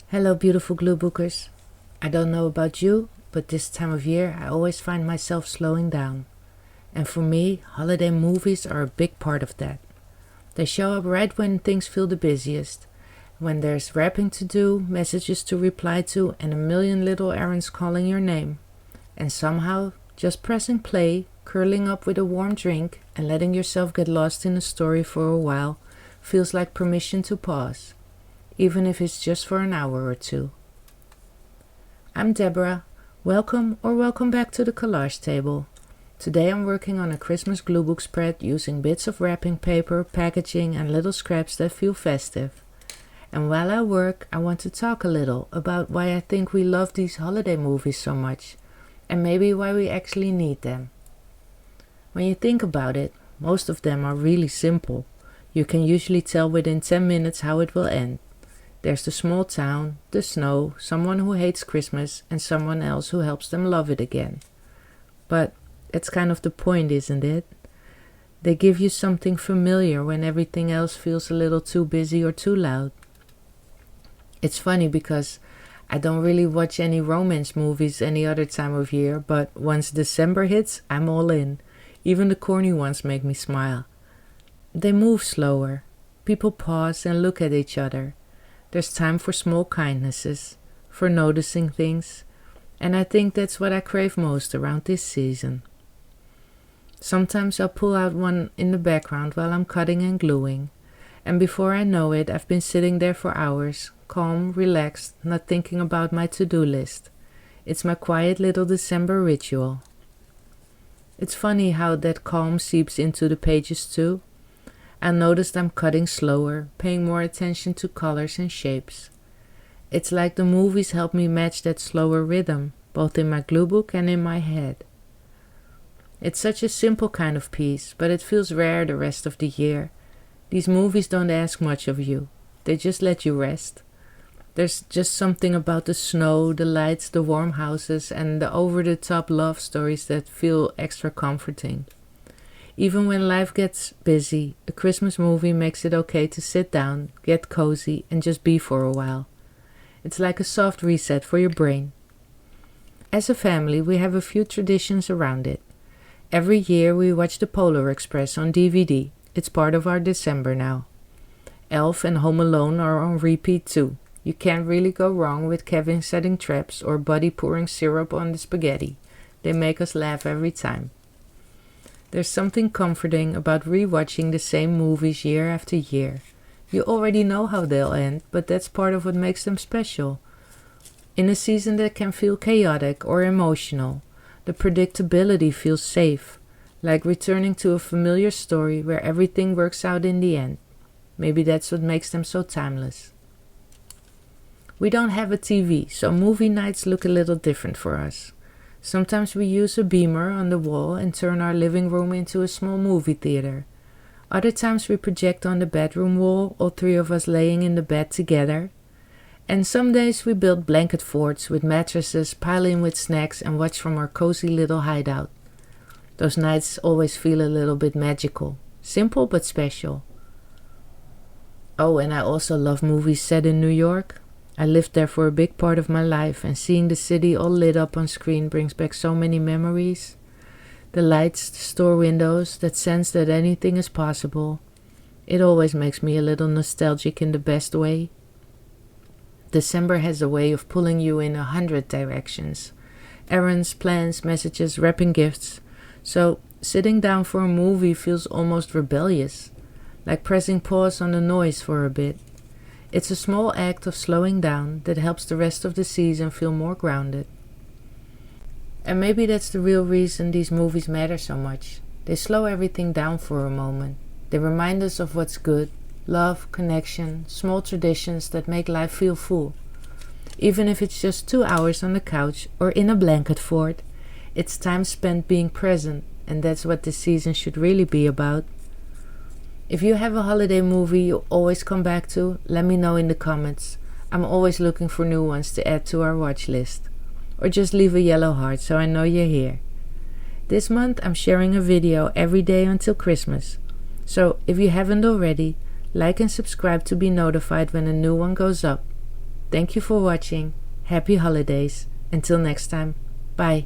Hello, beautiful gluebookers. I don't know about you, but this time of year I always find myself slowing down. And for me, holiday movies are a big part of that. They show up right when things feel the busiest, when there's wrapping to do, messages to reply to, and a million little errands calling your name. And somehow, just pressing play, curling up with a warm drink, and letting yourself get lost in a story for a while feels like permission to pause, even if it's just for an hour or two. I'm Deborah. Welcome or welcome back to the Collage table. Today I'm working on a Christmas gluebook spread using bits of wrapping paper, packaging and little scraps that feel festive. And while I work, I want to talk a little about why I think we love these holiday movies so much, and maybe why we actually need them. When you think about it, most of them are really simple. You can usually tell within 10 minutes how it will end. There's the small town, the snow, someone who hates Christmas, and someone else who helps them love it again. But that's kind of the point, isn't it? They give you something familiar when everything else feels a little too busy or too loud. It's funny because I don't really watch any romance movies any other time of year, but once December hits, I'm all in. Even the corny ones make me smile. They move slower. People pause and look at each other. There's time for small kindnesses, for noticing things, and I think that's what I crave most around this season. Sometimes I'll pull out one in the background while I'm cutting and gluing, and before I know it, I've been sitting there for hours, calm, relaxed, not thinking about my to-do list. It's my quiet little December ritual. It's funny how that calm seeps into the pages too. I noticed I'm cutting slower, paying more attention to colors and shapes. It's like the movies help me match that slower rhythm, both in my gluebook and in my head. It's such a simple kind of piece, but it feels rare the rest of the year. These movies don't ask much of you. They just let you rest. There's just something about the snow, the lights, the warm houses, and the over-the-top love stories that feel extra comforting. Even when life gets busy, a Christmas movie makes it okay to sit down, get cozy, and just be for a while. It's like a soft reset for your brain. As a family, we have a few traditions around it. Every year we watch the Polar Express on DVD. It's part of our December now. Elf and Home Alone are on repeat too. You can't really go wrong with Kevin setting traps or Buddy pouring syrup on the spaghetti. They make us laugh every time. There's something comforting about rewatching the same movies year after year. You already know how they'll end, but that's part of what makes them special. In a season that can feel chaotic or emotional, the predictability feels safe, like returning to a familiar story where everything works out in the end. Maybe that's what makes them so timeless. We don't have a TV, so movie nights look a little different for us. Sometimes we use a beamer on the wall and turn our living room into a small movie theater. Other times we project on the bedroom wall, all three of us laying in the bed together. And some days we build blanket forts with mattresses, pile in with snacks and watch from our cozy little hideout. Those nights always feel a little bit magical, simple but special. Oh, and I also love movies set in New York. I lived there for a big part of my life, and seeing the city all lit up on screen brings back so many memories. The lights, the store windows, that sense that anything is possible. It always makes me a little nostalgic in the best way. December has a way of pulling you in 100 directions. Errands, plans, messages, wrapping gifts. So sitting down for a movie feels almost rebellious, like pressing pause on the noise for a bit. It's a small act of slowing down that helps the rest of the season feel more grounded. And maybe that's the real reason these movies matter so much. They slow everything down for a moment. They remind us of what's good, love, connection, small traditions that make life feel full. Even if it's just 2 hours on the couch or in a blanket fort, it's time spent being present, and that's what this season should really be about. If you have a holiday movie you always come back to, let me know in the comments. I'm always looking for new ones to add to our watch list. Or just leave a yellow heart so I know you're here. This month I'm sharing a video every day until Christmas. So if you haven't already, like and subscribe to be notified when a new one goes up. Thank you for watching. Happy holidays. Until next time. Bye.